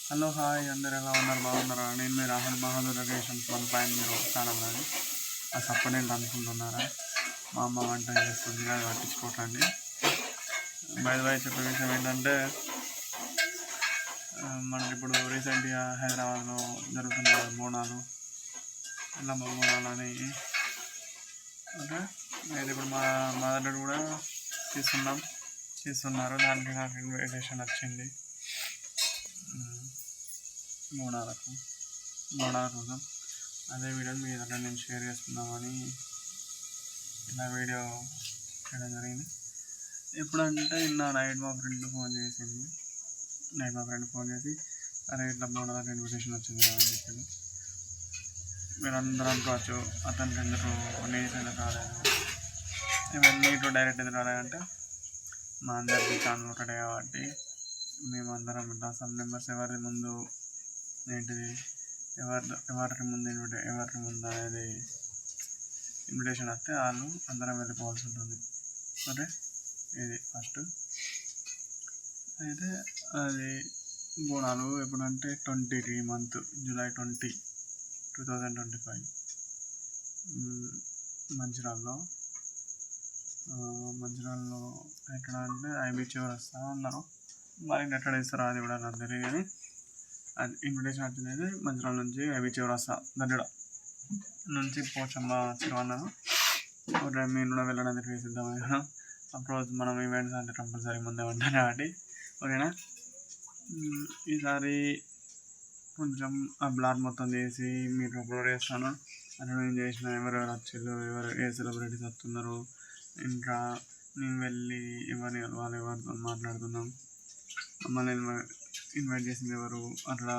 Hello hi అందరు ఎలా ఉన్నారు బాగున్నారా? నేను మీ రాహుల్ బహదూర్ రిలేషన్స్ 1.0 ఛానల్ అది ఆ సపోర్ట్ అనుకుంటున్నారా? మా అమ్మ వంట చేస్తుంది, అది పట్టించుకోకండి. బై ద వై చెప్పే విషయం ఏంటంటే మనకి ఇప్పుడు రీసెంట్గా హైదరాబాద్లో జరుగుతున్న బోనాలు ఎల్లమ్మ బోనాలు అని అంటే అయితే ఇప్పుడు మా దగ్గర కూడా తీస్తున్నారు. దానికి నాకు ఇన్విటేషన్ వచ్చింది బోనాల కోసం. అదే వీడియోని మీ దగ్గర నేను షేర్ చేసుకుందామని ఇలా వీడియో చేయడం జరిగింది. ఎప్పుడంటే నైట్ మా ఫ్రెండ్ ఫోన్ చేసి అరే ఇట్లా బోనాలకు ఇన్విటేషన్ వచ్చింది అని చెప్పాడు. మీరు అందరూ అనుకోవచ్చు అతనికి ఎందుకు నీట్ ఎందుకు రాలేదు, ఇవన్నీ డైరెక్ట్ ఎందుకు రాలేదంటే మా అందరికీ ఛానల్ ఒకటే కాబట్టి మేమందరం ఇట్లా సమ్ మెంబర్స్ ఎవరి ముందు ఏంటిది ఎవరి ముందు అనేది ఇన్విటేషన్ వస్తే వాళ్ళు అందరం వెళ్ళిపోవాల్సి ఉంటుంది. ఓకే, ఇది ఫస్ట్. అయితే అది బోనాలు ఎప్పుడంటే 20 మంత్ జూలై 20, 2025 మంచిర్యాలలో ఎక్కడ అంటే ఐబీ చౌరస్తా అన్నారు. మరి ఎక్కడ ఇస్తారో అది కూడా నాకు తెలియదు, కానీ అది ఇన్విటేషన్ వచ్చింది మంచిర్యాల నుంచి ఐబీ చౌరస్తా దగ్గర నుంచి పోచమ్మ అన్నారు. మీరు కూడా వెళ్ళడానికి వేసిద్దాం. అప్రోచ్ మనం ఈవెంట్స్ అంటే కంపల్సరీ ముందే ఉంటాను కాబట్టి ఓకేనా. ఈసారి కొంచెం ఆ బ్లాగ్ మొత్తం చేసి మీకు అప్లోడ్ చేస్తాను. అక్కడ నేను చేసిన ఎవరెవరు వచ్చారు, ఏ సెలబ్రిటీస్ వస్తున్నారు, ఇంకా నేను వెళ్ళి ఎవరితో మాట్లాడుతున్నాం, మమ్మల్ని ఇన్వైట్ చేసింది ఎవరు, అట్లా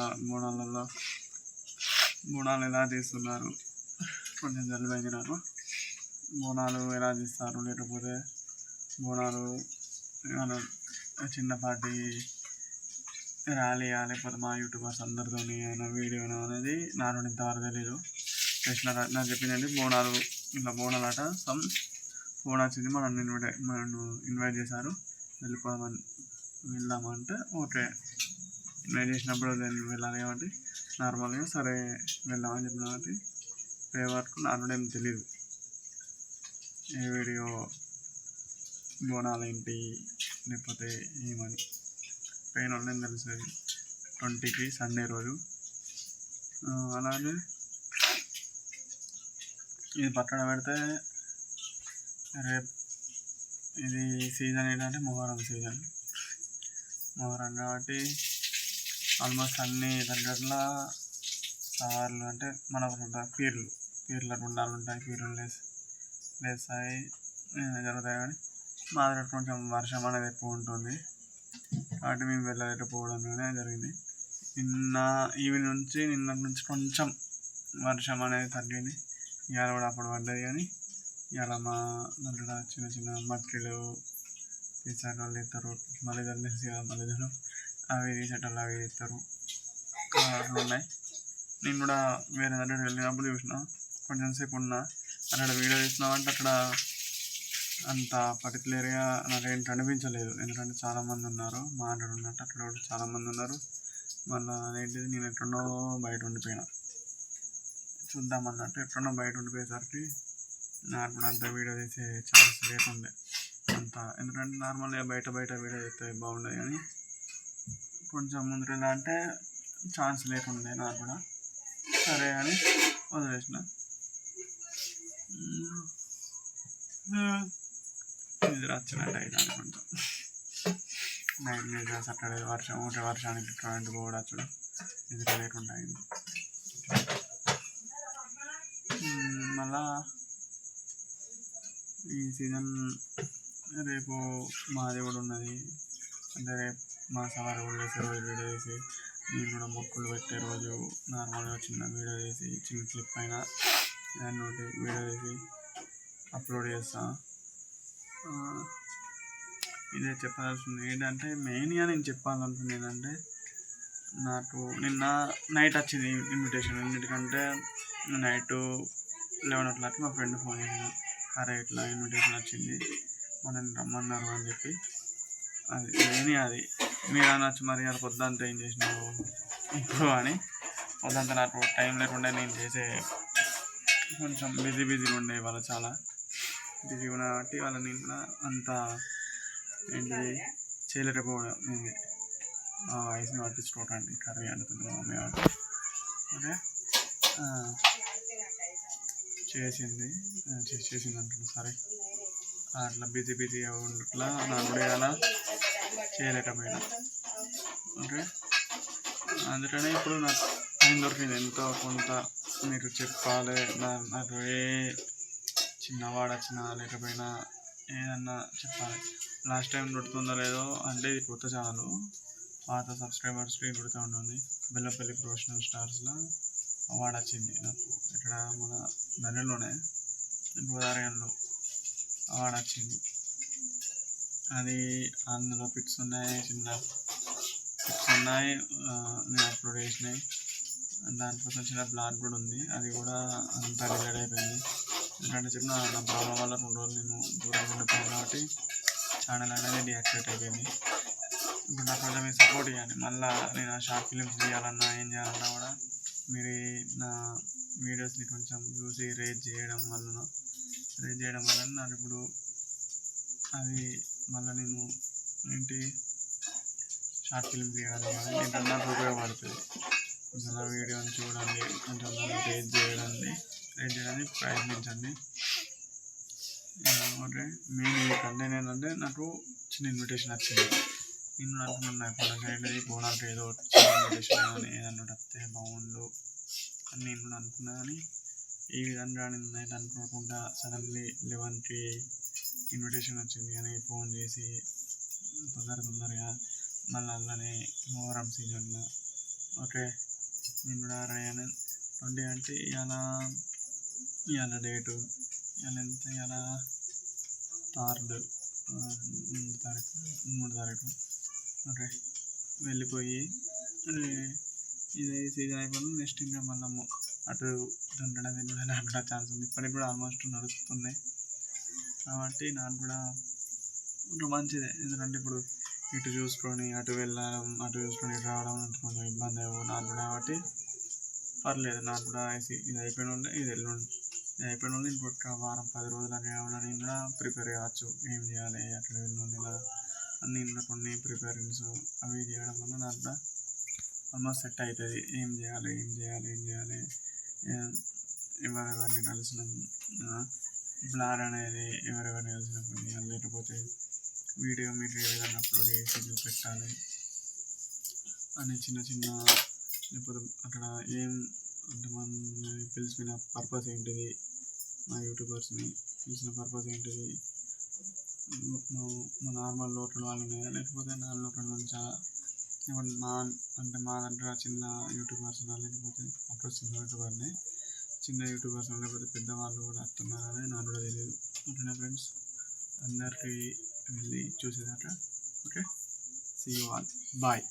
బోనాలు ఎలా చేస్తున్నారు, కొంచెం జలుబైంది నాకు. బోనాలు ఎలా చేస్తారు, లేకపోతే బోనాలు చిన్నపాటి ర్యాలీ లేకపోతే మా యూట్యూబర్స్ అందరితో అయినా వీడియోనా అనేది నాకు ఇంతవరకు తెలీదు. నాకు చెప్పిందండి బోనాలు ఆట ఫోన్ వచ్చింది, మనల్ని ఇన్వైట్ చేశారు, వెళ్దామంటే ఓకే. ఇన్వైట్ చేసినప్పుడు వెళ్ళాలి కాబట్టి నార్మల్గా సరే వెళ్దామని చెప్పిన కాబట్టి వరకు నాకు ఏం తెలియదు ఏ వీడియో బోనాలు ఏంటి లేకపోతే ఏమని. పెయిన్ వాళ్ళని తెలిసేది 20కి సండే రోజు. అలాగే ఇది పక్కన పెడితే రేపు ఇది సీజన్ ఏంటంటే మొహరం కాబట్టి ఆల్మోస్ట్ అన్ని దగ్గరలో సార్లు అంటే మన పీర్ల గుండాలు ఉంటాయి, పీర్లు లేస్తాయి జరుగుతాయి. కానీ మా దగ్గర కొంచెం వర్షం అనేది ఎక్కువ ఉంటుంది కాబట్టి మేము వెళ్ళలేకపోవడం జరిగింది. నిన్నటి నుంచి కొంచెం వర్షం అనేది తగ్గింది. ఇవాళ కూడా అప్పుడు పడ్డది, కానీ ఇవాళ మా దగ్గర చిన్న చిన్న మట్టిలు తీసేటోళ్ళు ఇస్తారు, మలిదలు తెలిసి మలిదలు అవి తీసేటోళ్ళు అవి ఇస్తారు, అట్లా ఉన్నాయి. నేను కూడా వేరే దగ్గర వెళ్ళినప్పుడు చూసిన, కొంచెం సేపు ఉన్నా అక్కడ వీడియో తీసినామంటే అక్కడ అంత పర్టికులర్గా నాకేంటి అనిపించలేదు. ఎందుకంటే చాలామంది ఉన్నారు, మా అక్కడ ఉన్నట్టు అక్కడ కూడా చాలామంది ఉన్నారు. మళ్ళీ అదేంటిది నేను ఎక్కడో బయట ఉండిపోయినా చూద్దామన్నట్టు, ఎక్కడో బయట ఉండిపోయేసరికి నాకు కూడా అంత వీడియో తీసే ఛాన్స్ లేకుండే అంత. ఎందుకంటే నార్మల్గా బయట వీడియో తీస్తే బాగుండేది, కానీ కొంచెం ముందు అంటే ఛాన్స్ లేకుండే నాకు కూడా. సరే అని వదిలేసిన. నిద్ర వచ్చినట్టు అయితే అనుకుంటా. నైట్ నిద్ర సాటర్డే వర్షానికి కరెంట్ కూడా వచ్చడం నిద్ర లేకుండా అయింది. మళ్ళా ఈ సీజన్ రేపు మాది కూడా ఉన్నది. అంటే రేపు మా సార్ కూడా వేసే రోజు వీడియో వేసి, నేను కూడా మొక్కులు పెట్టే రోజు నార్మల్గా చిన్న వీడియో వేసి, చిన్న క్లిప్ అయినా దాన్ని ఒకటి వీడియో వేసి అప్లోడ్ చేస్తాను. ఇదే చెప్పాల్సింది ఏంటంటే మెయిన్గా నేను చెప్పాలనుకుంది ఏంటంటే, నాకు నిన్న నైట్ వచ్చింది ఇన్విటేషన్. ఎందుకంటే నైట్ 11 మా ఫ్రెండ్ ఫోన్ చేసిన, అరే ఇట్లా ఇన్విటేషన్ వచ్చింది, మనల్ని రమ్మన్నారు అని చెప్పి. అది మీరు అనొచ్చు మరి అలా పొద్దుంతా ఏం చేసినావు ఇప్పుడు అని. పొద్దుంతా నాకు టైం లేకుండా నేను చేసే కొంచెం బిజీగా ఉండే ఇవాళ, చాలా బిజీగా ఉన్నా కాబట్టి వాళ్ళ నేను కూడా అంత ఏంటిది చేయలేకపోవడం. ఇది ఆ వాయిస్ని పట్టించుకోవటండి, కర్రీ అనుకుంది మా మమ్మీ వాళ్ళు. ఓకే, చేసింది అంటున్నా, సరే. అట్లా బిజీగా ఉండట్లా నాకు కూడా అలా చేయలేకపోయినా. ఓకే, అందుకనే ఇప్పుడు నాకు టైం దొరికింది ఎంతో కొంత మీరు చెప్పాలి. నాకు ఏ చిన్నవాడు వచ్చినా లేకపోయినా ఏదన్నా చెప్పాలి. లాస్ట్ టైం కొడుతుందో లేదో అంటే ఇది కొత్త ఛానల్, పాత సబ్స్క్రైబర్స్కి కొడుతూ ఉంటుంది. బెల్లపల్లి ప్రొఫెషనల్ స్టార్స్లో అవార్డు వచ్చింది నాకు, ఇక్కడ మన ధన్యలోనే గోదావరిలో అవార్డు వచ్చింది. అది అందులో పిక్స్ ఉన్నాయి, చిన్న పిక్స్ ఉన్నాయి, నేను అప్లోడ్ చేసినాయి. దానికోసం చిన్న బ్లాగ్ కూడా ఉంది, అది కూడా అంతా డిలీట్ అయిపోయింది. ఎందుకంటే చెప్పిన నా ప్రాబ్లం వల్ల 2 రోజులు నేను దూరంగా ఉండిపోయాను కాబట్టి ఛానల్ అనేది డీయాక్టివేట్ అయిపోయింది. ఇప్పుడు నాకు కొంచెం మీరు సపోర్ట్ ఇవ్వండి. మళ్ళీ నేను షార్ట్ ఫిలిమ్స్ తీయాలన్నా ఏం చేయాలన్నా కూడా మీరు నా వీడియోస్ని కొంచెం చూసి రేట్ చేయడం వల్ల నాకు ఇప్పుడు అది మళ్ళీ నేను ఏంటి షార్ట్ ఫిల్మ్ తీయాలి కానీ దీంట్లో నాకు ఉపయోగపడుతుంది. కొంచెం నా వీడియోని చూడండి, కొంచెం నన్ను రేట్ చేయడానికి ప్రయత్నించండి. ఓకే, మెయిన్ ఈ కంటెంట్ ఏంటంటే నాకు చిన్న ఇన్విటేషన్ వచ్చింది. నేను అనుకున్నాను ఎప్పుడు ఏంటిది బోనాలకు ఏదో చిన్న ఇన్విటేషన్ కానీ ఏదన్నా వస్తే బాగుండు అని నేను కూడా అనుకున్నా. కానీ ఈ విధంగా నేను నైట్ అనుకోకుండా సడన్లీ 11కి ఇన్విటేషన్ వచ్చింది అని ఫోన్ చేసి తొందరగా మళ్ళీ అలానే మొహరం సీజన్లో. ఓకే, నేను కూడా అయ్యాను 20 అంటే ఇవాళ డేటు, ఇవాళ ఎంత, ఇవాళ 3 తారీఖు. ఓకే, వెళ్ళిపోయి ఇది సీజన్ అయిపోయిన నెక్స్ట్ ఇంకా మళ్ళీ అటు దున్నడం నాకు కూడా ఛాన్స్ ఉంది. ఇప్పటికి కూడా ఆల్మోస్ట్ నడుస్తున్నాయి కాబట్టి నాకు కూడా మంచిదే. ఎందుకంటే ఇప్పుడు ఇటు చూసుకొని అటు వెళ్ళడం, అటు చూసుకొని ఇటు రావడం అంటే కొంచెం ఇబ్బంది నాకు కూడా, కాబట్టి పర్లేదు. నాకు కూడా ఇది అయిపోయిన వాళ్ళే ఇది అయిపోయిన వాళ్ళు ఇంకొక వారం 10 రోజులు అని నేను కూడా ప్రిపేర్ కావచ్చు. ఏం చేయాలి, అక్కడ వెళ్ళి ఇలా అన్నీ ఇంకా కొన్ని ప్రిపేరింగ్స్ అవి చేయడం వల్ల నాకు కూడా ఆల్మోస్ట్ సెట్ అవుతుంది. ఏం చేయాలి ఎవరెవరిని కలిసినాం, బ్లాగ్ అనేది ఎవరెవరిని కలిసినప్పుడు లేకపోతే వీడియో మీరు ఏ విధంగా అప్లోడ్ చేసి చూపెట్టాలి అని చిన్న లేకపోతే అక్కడ ఏం అంటే మన పిలిచిన పర్పస్ ఏంటిది, మా యూట్యూబర్స్ని పిలిచిన పర్పస్ ఏంటిది, మా నార్మల్ లోకల్ వాళ్ళు ఉన్నాయా లేకపోతే నాన్ లోకల్ నుంచా, ఇప్పుడు మా దగ్గర చిన్న యూట్యూబర్స్ లేకపోతే అక్కడ చిన్న యూట్యూబర్స్ లేకపోతే పెద్దవాళ్ళు కూడా వస్తున్నారని నాకు కూడా తెలియదు. ఓకేనా ఫ్రెండ్స్, అందరికీ వెళ్ళి చూసేదాకా. Okay, see you all, bye.